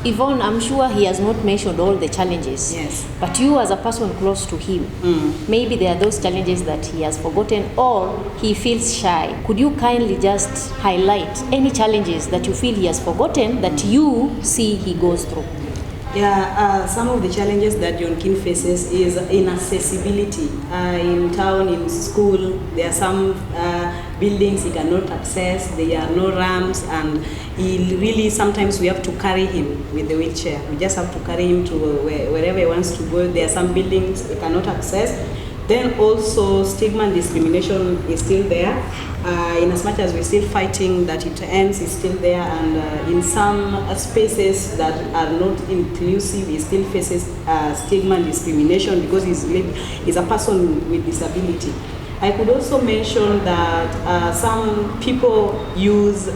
Yvonne, I'm sure he has not mentioned all the challenges. Yes. But you as a person close to him, maybe there are those challenges that he has forgotten or he feels shy. Could you kindly just highlight any challenges that you feel he has forgotten that you see he goes through? Yeah, some of the challenges that John Keane faces is inaccessibility. In town, in school, there are some buildings he cannot access, there are no ramps, and he really, sometimes we have to carry him with the wheelchair. We just have to carry him to wherever he wants to go. There are some buildings he cannot access. Then also stigma and discrimination is still there. In as much as we're still fighting that it ends, it's still there, and in some spaces that are not inclusive, he still faces stigma and discrimination because he's a person with disability. I could also mention that some people use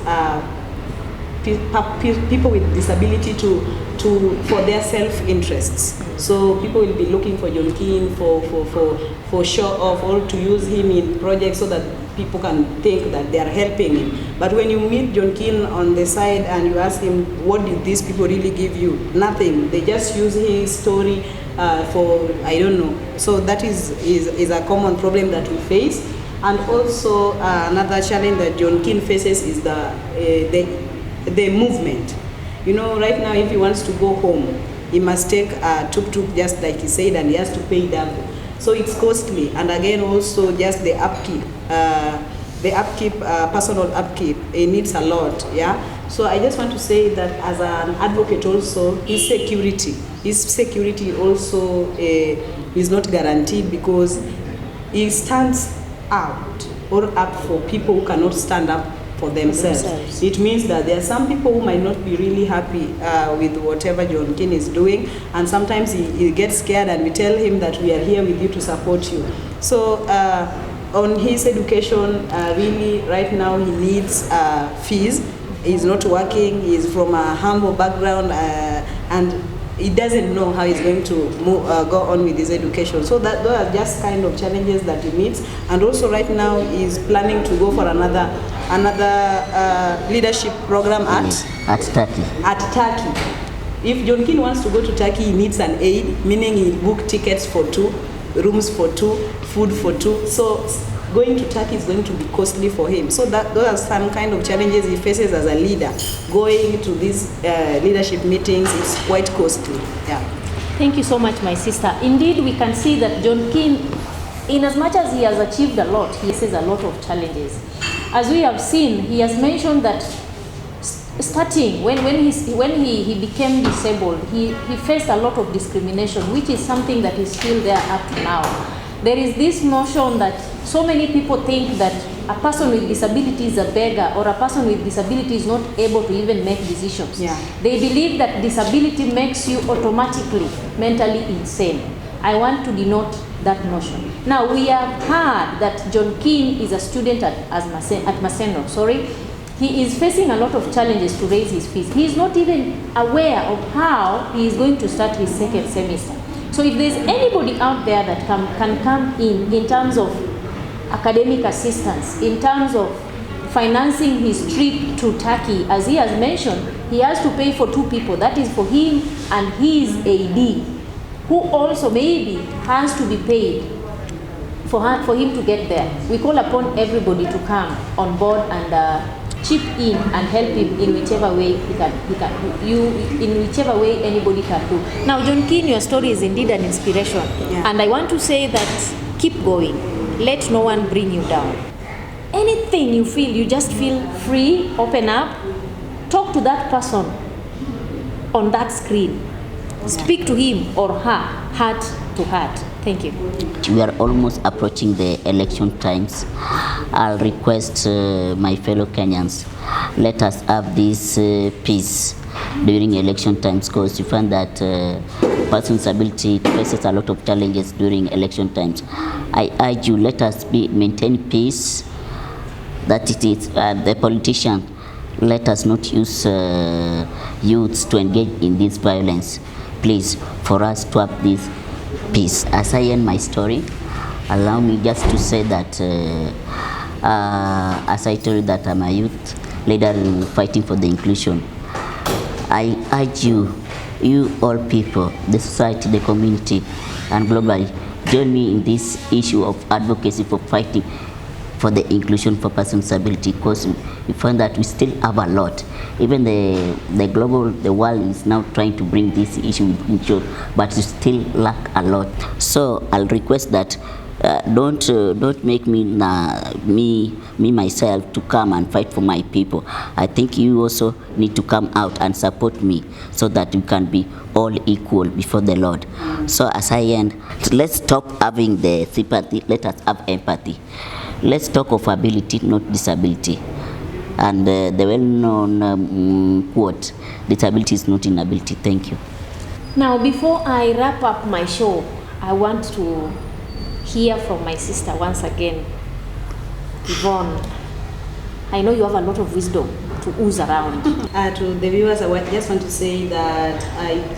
people with disability for their self-interests. So people will be looking for John Keane for show off or to use him in projects so that people can think that they are helping him. But when you meet John Keane on the side and you ask him, what did these people really give you? Nothing. They just use his story for, I don't know. So that is a common problem that we face. And also another challenge that John Keane faces is the movement. You know, right now if he wants to go home, he must take a tuk-tuk, just like he said, and he has to pay double. So it's costly. And again, also just the upkeep, personal upkeep, it needs a lot, yeah? So I just want to say that as an advocate also, his security also is not guaranteed because he stands out or up for people who cannot stand up for themselves. It means that there are some people who might not be really happy with whatever John Keane is doing, and sometimes he gets scared and we tell him that we are here with you to support you. So on his education, really right now he needs fees. He's not working, he's from a humble background, and he doesn't know how he's going to go on with his education. So those are just kind of challenges that he meets. And also right now he's planning to go for another leadership program at Turkey. If John Keane wants to go to Turkey, he needs an aid, meaning he book tickets for 2, rooms for 2, food for 2. So going to Turkey is going to be costly for him. So those are some kind of challenges he faces as a leader. Going to these leadership meetings is quite costly. Yeah. Thank you so much, my sister. Indeed, we can see that John Keane, in as much as he has achieved a lot, he faces a lot of challenges. As we have seen, he has mentioned that starting when he became disabled, he faced a lot of discrimination, which is something that is still there up to now. There is this notion that so many people think that a person with disability is a beggar, or a person with disability is not able to even make decisions. Yeah. They believe that disability makes you automatically mentally insane. I want to denote that notion. Now, we have heard that John Keane is a student at Maseno. He is facing a lot of challenges to raise his fees. He is not even aware of how he is going to start his second semester. So if there's anybody out there that can come in terms of academic assistance, in terms of financing his trip to Turkey, as he has mentioned, he has to pay for 2 people. That is for him and his AD, who also maybe has to be paid for him to get there. We call upon everybody to come on board and chip in and help him in whichever way in whichever way anybody can do. Now, John Keane, your story is indeed an inspiration. Yeah. And I want to say that keep going. Let no one bring you down. Anything you feel, you just feel free, open up, talk to that person on that screen. Speak to him or her, heart to heart. Thank you. We are almost approaching the election times. I'll request my fellow Kenyans, let us have this peace during election times, because you find that person with disability faces a lot of challenges during election times. I urge you, let us maintain peace. That it is the politician. Let us not use youths to engage in this violence. Please, for us to have this peace. As I end my story, allow me just to say that as I told you that I'm a youth leader fighting for the inclusion. I urge you, you all people, the society, the community, and globally, join me in this issue of advocacy for fighting for the inclusion for persons with disability, because we find that we still have a lot. Even the world is now trying to bring this issue with inclusion, but we still lack a lot. So I'll request that don't make me myself to come and fight for my people. I think you also need to come out and support me so that we can be all equal before the Lord. So as I end, let's stop having the sympathy, let us have empathy. Let's talk of ability, not disability. And the well-known quote, disability is not inability. Thank you. Now, before I wrap up my show, I want to hear from my sister once again. Yvonne, I know you have a lot of wisdom to ooze around. To the viewers, I just want to say that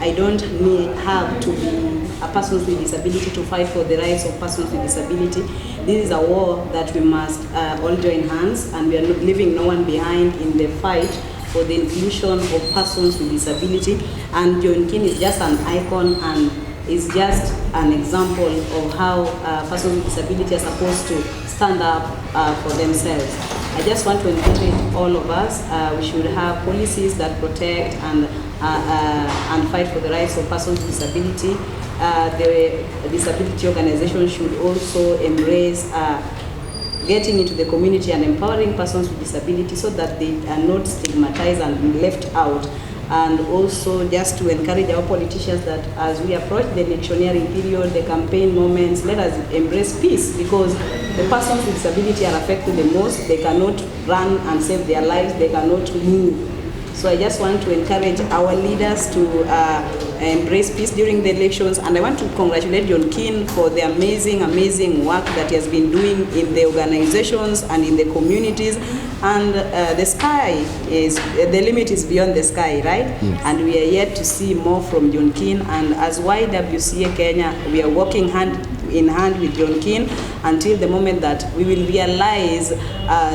I don't have to be a person with disability to fight for the rights of persons with disability. This is a war that we must all join hands, and we are leaving no one behind in the fight for the inclusion of persons with disability. And John Keane is just an icon and is just an example of how persons with disability are supposed to stand up for themselves. I just want to encourage all of us, we should have policies that protect and fight for the rights of persons with disability. The disability organization should also embrace getting into the community and empowering persons with disability so that they are not stigmatized and left out. And also just to encourage our politicians that as we approach the electioneering period, the campaign moments, let us embrace peace, because the persons with disability are affected the most. They cannot run and save their lives, they cannot move. So I just want to encourage our leaders to embrace peace during the elections, and I want to congratulate John Keane for the amazing work that he has been doing in the organizations and in the communities. And the limit is beyond the sky, right? Yes. And we are yet to see more from John Keane. And as YWCA Kenya, we are working hand in hand with John Keane until the moment that we will realize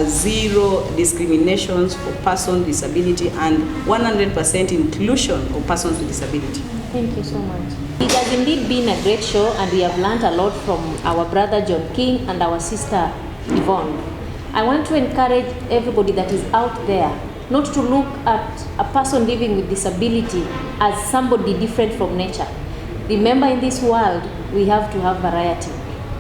zero discriminations for persons with disability and 100% inclusion of persons with disability. Thank you so much. It has indeed been a great show, and we have learned a lot from our brother John Keane and our sister Yvonne. I want to encourage everybody that is out there not to look at a person living with disability as somebody different from nature. Remember, in this world, we have to have variety.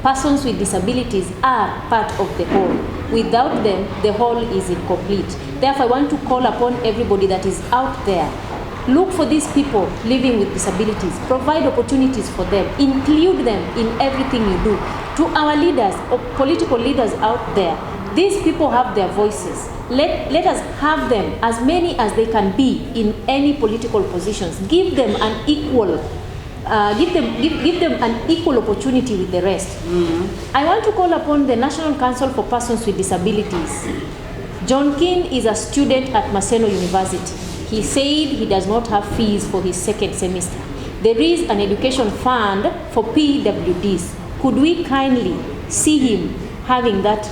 Persons with disabilities are part of the whole. Without them, the whole is incomplete. Therefore, I want to call upon everybody that is out there. Look for these people living with disabilities. Provide opportunities for them. Include them in everything you do. To our leaders, or political leaders out there, these people have their voices. Let us have them, as many as they can be, in any political positions. Give them an equal give them an equal opportunity with the rest. I want to call upon the National Council for Persons with Disabilities. John Keane is a student at Maseno University. He said he does not have fees for his second semester. There is an education fund for PWDs. Could we kindly see him having that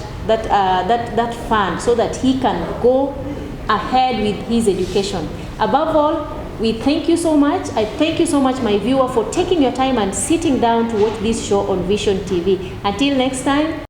fund so that he can go ahead with his education? Above all, we thank you so much. I thank you so much, my viewer, for taking your time and sitting down to watch this show on Vishon TV. Until next time.